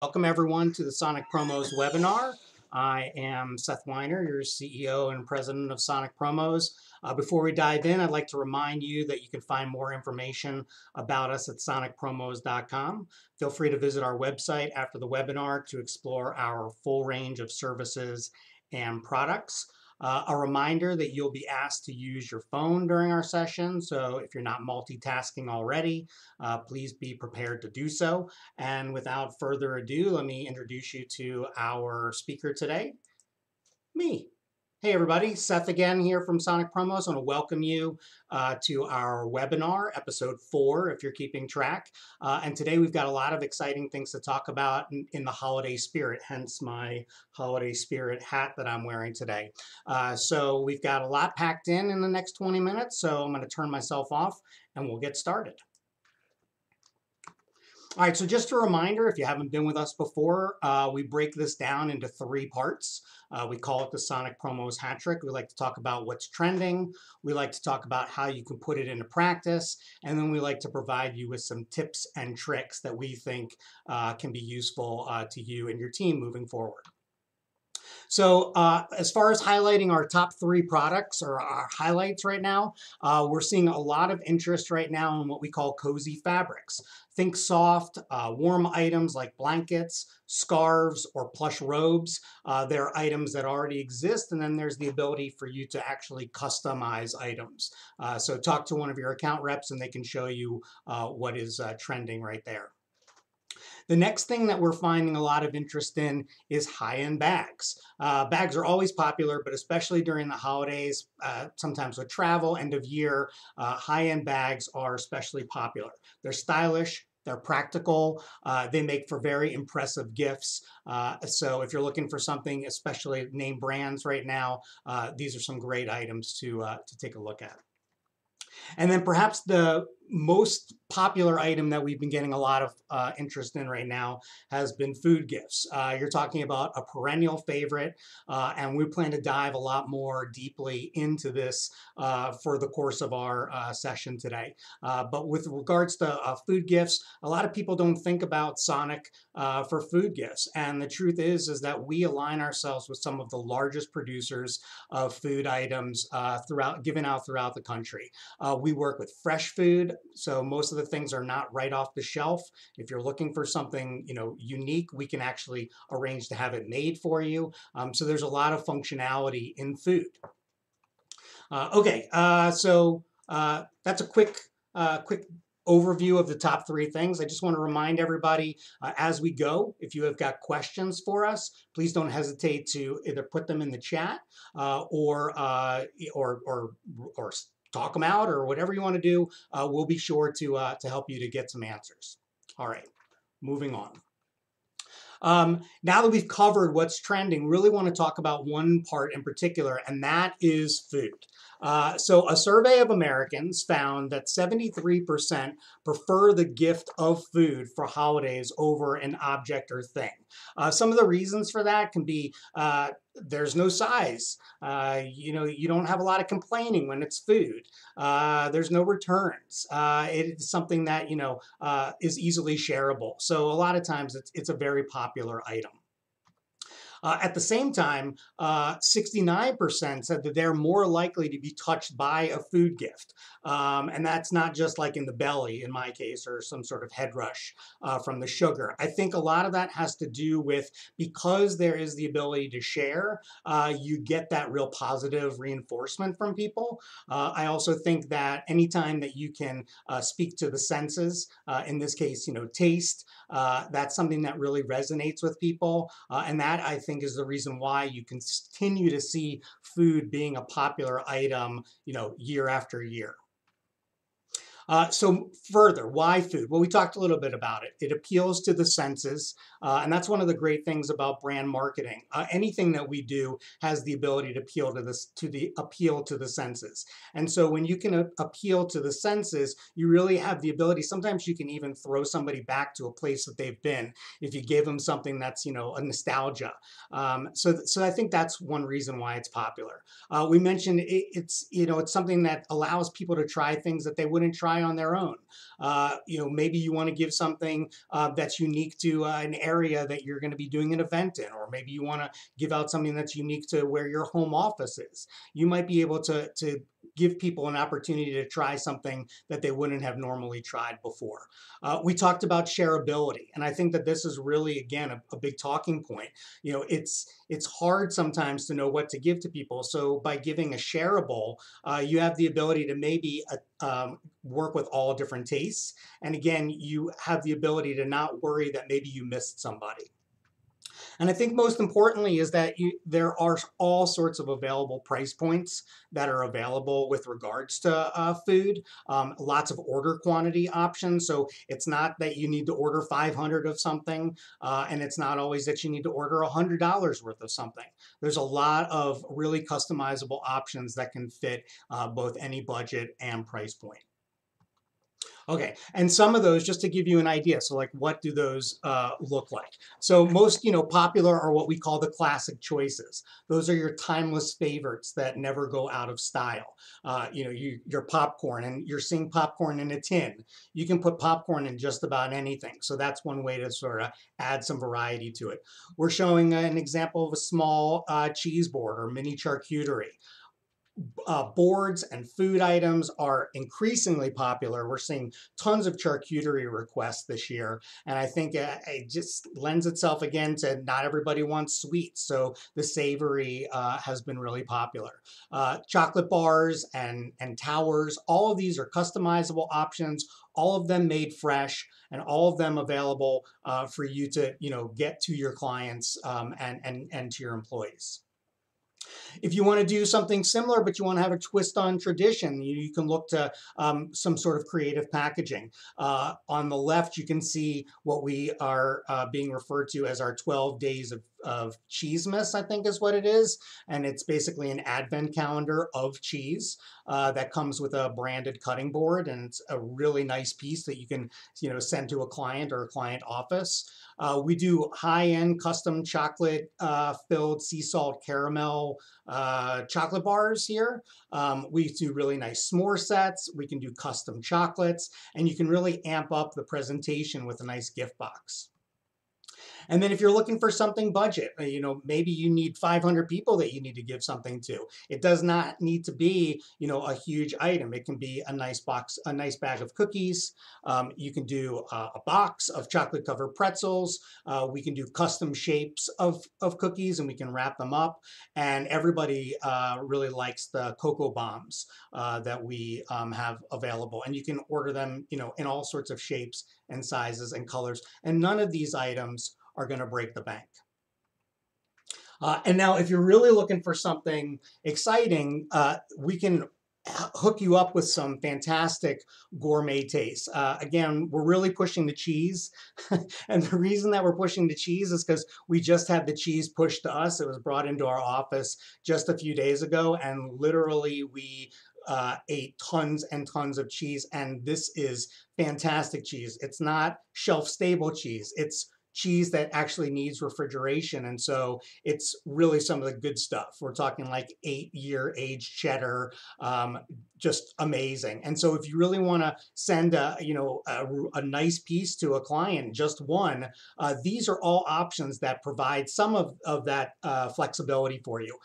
Welcome everyone to the Sonic Promos webinar. I am Seth Weiner, your CEO and President of Sonic Promos. Before we dive in, I'd like to remind you that you can find more information about us at sonicpromos.com. Feel free to visit our website after the webinar to explore our full range of services and products. A reminder that you'll be asked to use your phone during our session, so if you're not multitasking already, please be prepared to do so. And without further ado, let me introduce you to our speaker today, me. Hey everybody, Seth again here from Sonic Promos. I want to welcome you to our webinar, episode 4, if you're keeping track. And today we've got a lot of exciting things to talk about in the holiday spirit, hence my holiday spirit hat that I'm wearing today. So we've got a lot packed in the next 20 minutes, so I'm going to turn myself off and we'll get started. All right, so just a reminder, if you haven't been with us before, we break this down into 3 parts. We call it the Sonic Promos Hat Trick. We like to talk about what's trending. We like to talk about how you can put it into practice. And then we like to provide you with some tips and tricks that we think can be useful to you and your team moving forward. So as far as highlighting our top 3 products or our highlights right now, we're seeing a lot of interest right now in what we call cozy fabrics. Think soft, warm items like blankets, scarves, or plush robes. They're items that already exist, and then there's the ability for you to actually customize items. So talk to one of your account reps and they can show you what is trending right there. The next thing that we're finding a lot of interest in is high-end bags. Bags are always popular, but especially during the holidays, sometimes with travel, end of year, high-end bags are especially popular. They're stylish, they're practical, they make for very impressive gifts. So if you're looking for something, especially name brands right now, these are some great items to take a look at. And then perhaps the most popular item that we've been getting a lot of interest in right now has been food gifts. You're talking about a perennial favorite, and we plan to dive a lot more deeply into this for the course of our session today. But with regards to food gifts, a lot of people don't think about Sonic for food gifts. And the truth is that we align ourselves with some of the largest producers of food items given out throughout the country. We work with fresh food, so most of the things are not right off the shelf. If you're looking for something unique, we can actually arrange to have it made for you. So there's a lot of functionality in food. So that's a quick overview of the top 3 things. I just want to remind everybody as we go, if you have got questions for us, please don't hesitate to either put them in the chat or talk them out, or whatever you want to do. We'll be sure to help you to get some answers. All right, moving on. Now that we've covered what's trending, really want to talk about one part in particular, and that is food. So a survey of Americans found that 73% prefer the gift of food for holidays over an object or thing. Some of the reasons for that can be there's no size. You don't have a lot of complaining when it's food. There's no returns. It's something that is easily shareable. So a lot of times it's a very popular item. At the same time, 69% said that they're more likely to be touched by a food gift. And that's not just like in the belly, in my case, or some sort of head rush from the sugar. I think a lot of that has to do with, because there is the ability to share, you get that real positive reinforcement from people. I also think that anytime that you can speak to the senses, in this case, taste, that's something that really resonates with people. And that, I think, is the reason why you continue to see food being a popular item, year after year. So further, why food? Well, we talked a little bit about it. It appeals to the senses, and that's one of the great things about brand marketing. Anything that we do has the ability to appeal to the senses. And so when you can appeal to the senses, you really have the ability. Sometimes you can even throw somebody back to a place that they've been if you give them something that's a nostalgia. So I think that's one reason why it's popular. We mentioned it's something that allows people to try things that they wouldn't try try on their own. Maybe you want to give something that's unique to an area that you're going to be doing an event in, or maybe you want to give out something that's unique to where your home office is. You might be able to give people an opportunity to try something that they wouldn't have normally tried before. We talked about shareability, and I think that this is really, again, a big talking point. It's hard sometimes to know what to give to people. So by giving a shareable, you have the ability to maybe work with all different tastes. And again, you have the ability to not worry that maybe you missed somebody. And I think most importantly is that there are all sorts of available price points that are available with regards to food. Lots of order quantity options. So it's not that you need to order 500 of something, and it's not always that you need to order $100 worth of something. There's a lot of really customizable options that can fit both any budget and price point. Okay, and some of those, just to give you an idea, so like what do those look like? So most, popular are what we call the classic choices. Those are your timeless favorites that never go out of style. Your popcorn, and you're seeing popcorn in a tin. You can put popcorn in just about anything. So that's one way to sort of add some variety to it. We're showing an example of a small cheese board or mini charcuterie. Boards and food items are increasingly popular. We're seeing tons of charcuterie requests this year, and I think it just lends itself again to not everybody wants sweets, so the savory has been really popular. Chocolate bars and towers, all of these are customizable options, all of them made fresh, and all of them available for you to get to your clients and to your employees. If you want to do something similar, but you want to have a twist on tradition, you can look to some sort of creative packaging. On the left, you can see what we are being referred to as our 12 days of Cheesemas, I think is what it is. And it's basically an advent calendar of cheese that comes with a branded cutting board. And it's a really nice piece that you can send to a client or a client office. We do high-end custom chocolate filled sea salt caramel chocolate bars here. We do really nice s'more sets. We can do custom chocolates, and you can really amp up the presentation with a nice gift box. And then if you're looking for something budget, maybe you need 500 people that you need to give something to. It does not need to be, a huge item. It can be a nice box, a nice bag of cookies. You can do a box of chocolate covered pretzels. We can do custom shapes of cookies, and we can wrap them up. And everybody really likes the cocoa bombs that we have available. And you can order them, in all sorts of shapes and sizes and colors. And none of these items are going to break the bank. And now if you're really looking for something exciting, we can hook you up with some fantastic gourmet tastes. Again, we're really pushing the cheese. And the reason that we're pushing the cheese is because we just had the cheese pushed to us. It was brought into our office just a few days ago, and literally we ate tons and tons of cheese. And this is fantastic cheese. It's not shelf-stable cheese. It's cheese that actually needs refrigeration. And so it's really some of the good stuff. We're talking like 8-year aged cheddar, just amazing. And so if you really want to send a nice piece to a client, just one, these are all options that provide some of that flexibility for you.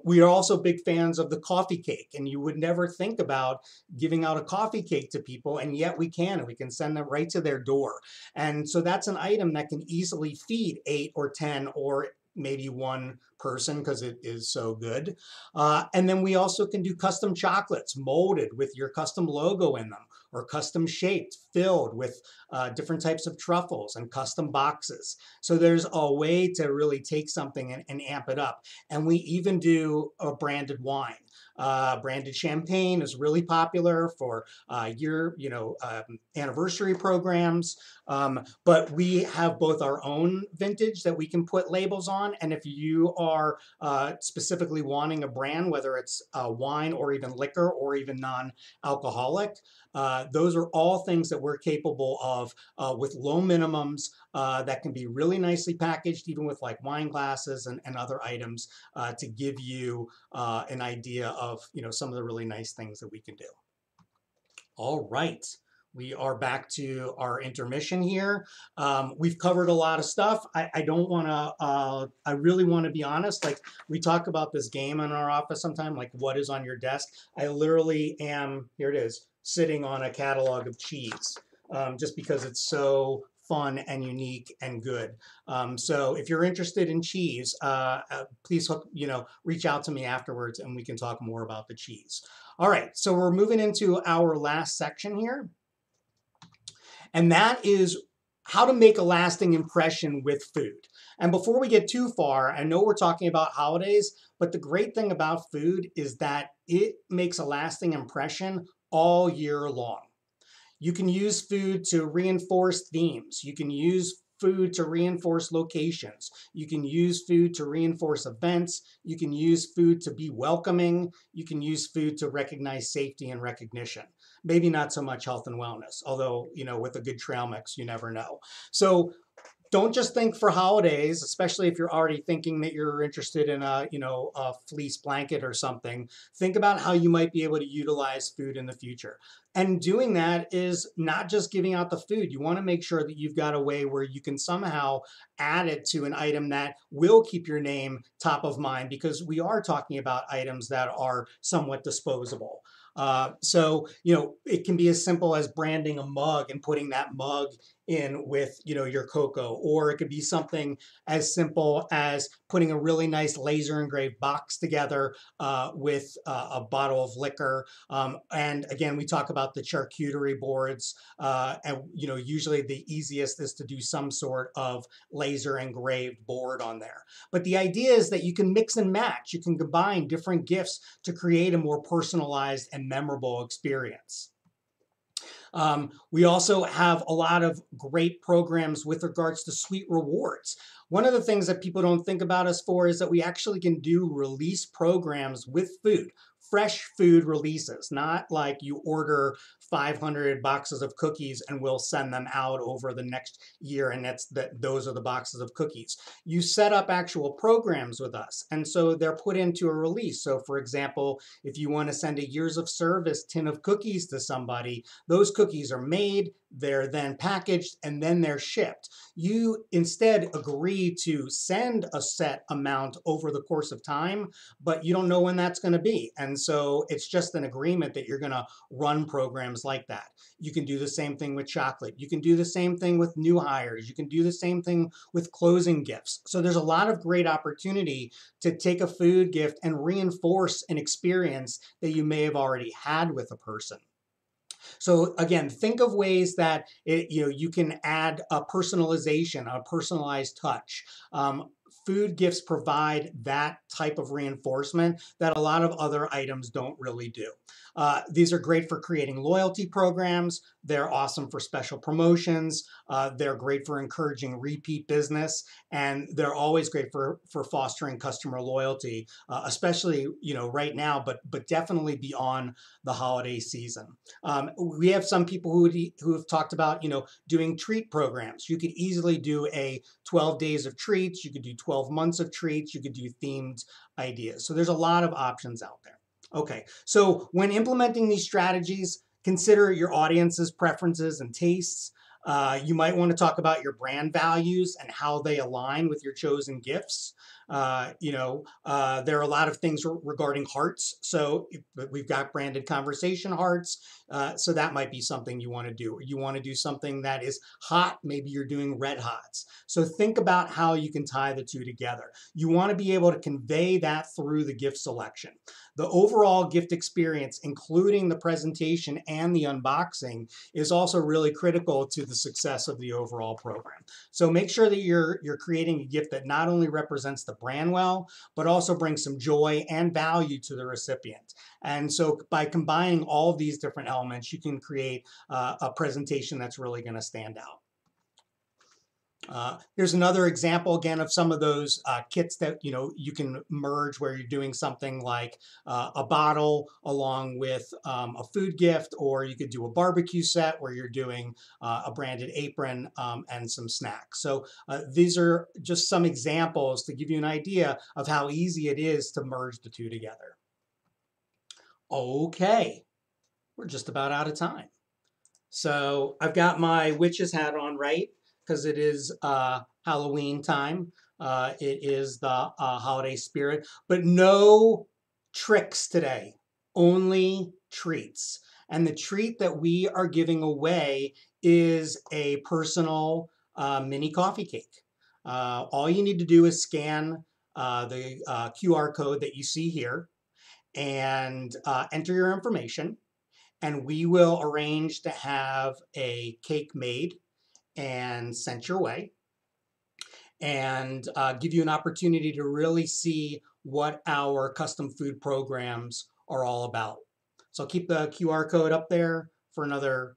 We are also big fans of the coffee cake, and you would never think about giving out a coffee cake to people, and yet we can, and we can send them right to their door. And so that's an item that can easily feed 8 or 10 or maybe one person because it is so good. And then we also can do custom chocolates molded with your custom logo in them, or custom shaped, filled with different types of truffles and custom boxes. So there's a way to really take something and amp it up. And we even do a branded wine. Branded champagne is really popular for anniversary programs. But we have both our own vintage that we can put labels on. And if you are specifically wanting a brand, whether it's wine or even liquor or even non-alcoholic, those are all things that we're capable of with low minimums that can be really nicely packaged, even with like wine glasses and other items to give you an idea of some of the really nice things that we can do. All right. We are back to our intermission here. We've covered a lot of stuff. I don't want to, I really want to be honest. Like, we talk about this game in our office sometime, like what is on your desk. I literally am, here it is, sitting on a catalog of cheese, just because it's so fun and unique and good. So if you're interested in cheese, please reach out to me afterwards and we can talk more about the cheese. All right, so we're moving into our last section here, and that is how to make a lasting impression with food. And before we get too far, I know we're talking about holidays, but the great thing about food is that it makes a lasting impression all year long. You can use food to reinforce themes. You can use food to reinforce locations. You can use food to reinforce events. You can use food to be welcoming. You can use food to recognize safety and recognition. Maybe not so much health and wellness, although, with a good trail mix, you never know. So don't just think for holidays, especially if you're already thinking that you're interested in a fleece blanket or something. Think about how you might be able to utilize food in the future. And doing that is not just giving out the food. You want to make sure that you've got a way where you can somehow add it to an item that will keep your name top of mind, because we are talking about items that are somewhat disposable. So it can be as simple as branding a mug and putting that mug in with your cocoa, or it could be something as simple as putting a really nice laser engraved box together with a bottle of liquor. And again, we talk about the charcuterie boards, and usually the easiest is to do some sort of laser engraved board on there. But the idea is that you can mix and match. You can combine different gifts to create a more personalized and memorable experience. We also have a lot of great programs with regards to sweet rewards. One of the things that people don't think about us for is that we actually can do release programs with food. Fresh food releases, not like you order 500 boxes of cookies and we'll send them out over the next year, and those are the boxes of cookies. You set up actual programs with us, and so they're put into a release. So for example, if you want to send a years of service tin of cookies to somebody, those cookies are made, they're then packaged, and then they're shipped. You instead agree to send a set amount over the course of time, but you don't know when that's going to be. And so it's just an agreement that you're going to run programs like that. You can do the same thing with chocolate. You can do the same thing with new hires. You can do the same thing with closing gifts. So there's a lot of great opportunity to take a food gift and reinforce an experience that you may have already had with a person. So again, think of ways that you can add a personalization, a personalized touch. Food gifts provide that type of reinforcement that a lot of other items don't really do. These are great for creating loyalty programs. They're awesome for special promotions. They're great for encouraging repeat business, and they're always great for fostering customer loyalty, especially right now, but definitely beyond the holiday season. We have some people who have talked about doing treat programs. You could easily do a 12 days of treats. You could do 12 months of treats. You could do themed ideas. So there's a lot of options out there. Okay, so when implementing these strategies, consider your audience's preferences and tastes. You might want to talk about your brand values and how they align with your chosen gifts. There are a lot of things regarding hearts. So we've got branded conversation hearts. So that might be something you want to do. You want to do something that is hot. Maybe you're doing red hots. So think about how you can tie the two together. You want to be able to convey that through the gift selection. The overall gift experience, including the presentation and the unboxing, is also really critical to the success of the overall program. So make sure that you're creating a gift that not only represents the brand well, but also brings some joy and value to the recipient. And so by combining all of these different elements, you can create a presentation that's really going to stand out. Here's another example again of some of those kits that you can merge, where you're doing something like a bottle along with a food gift, or you could do a barbecue set where you're doing a branded apron and some snacks. So these are just some examples to give you an idea of how easy it is to merge the two together. Okay. we're just about out of time. So I've got my witch's hat on, right? Because it is Halloween time. It is the holiday spirit, but no tricks today, only treats. And the treat that we are giving away is a personal mini coffee cake. All you need to do is scan the QR code that you see here and enter your information, and we will arrange to have a cake made and sent your way, and give you an opportunity to really see what our custom food programs are all about. So I'll keep the QR code up there for another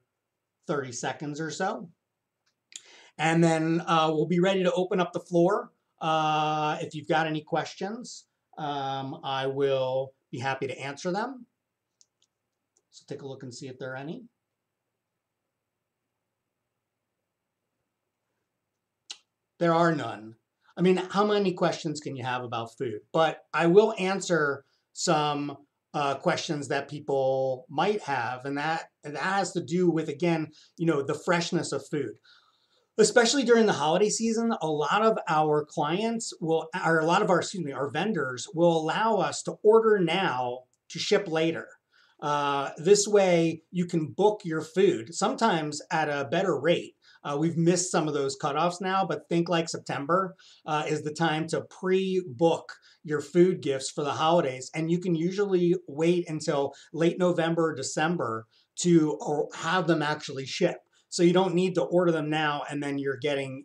30 seconds or so. And then we'll be ready to open up the floor. If you've got any questions, I will be happy to answer them. So take a look and see if there are any. There are none. I mean, how many questions can you have about food? But I will answer some questions that people might have, and that has to do with, again, the freshness of food. Especially during the holiday season, a lot of our clients will, or a lot of our, our vendors will allow us to order now to ship later. This way you can book your food, sometimes at a better rate. We've missed some of those cutoffs now, but think like September is the time to pre-book your food gifts for the holidays. And you can usually wait until late November or December to have them actually ship. So you don't need to order them now and then you're getting,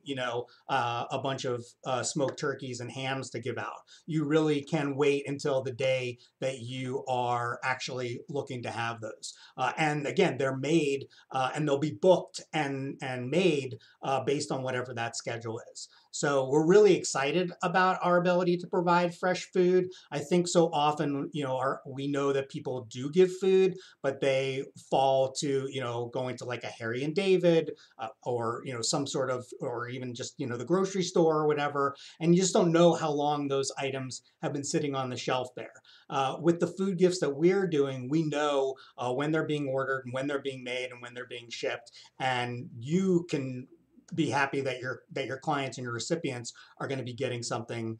a bunch of smoked turkeys and hams to give out. You really can wait until the day that you are actually looking to have those. And again, they're made and they'll be booked and made based on whatever that schedule is. So we're really excited about our ability to provide fresh food. I think so often, we know that people do give food, but they fall to, going to like a Harry and David or, some sort of, or even just, the grocery store or whatever. And you just don't know how long those items have been sitting on the shelf there. With the food gifts that we're doing, we know when they're being ordered and when they're being made and when they're being shipped. And you can be happy that your clients and your recipients are going to be getting something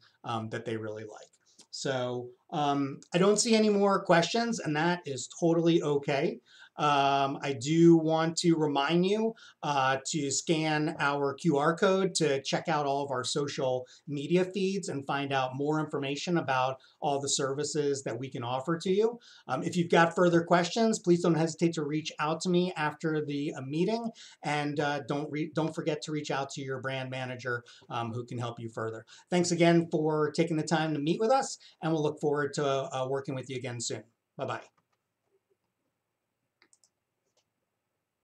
that they really like. So I don't see any more questions, and that is totally okay. I do want to remind you to scan our QR code to check out all of our social media feeds and find out more information about all the services that we can offer to you. If you've got further questions, please don't hesitate to reach out to me after the meeting, and don't forget to reach out to your brand manager who can help you further. Thanks again for taking the time to meet with us, and we'll look forward to working with you again soon. Bye-bye.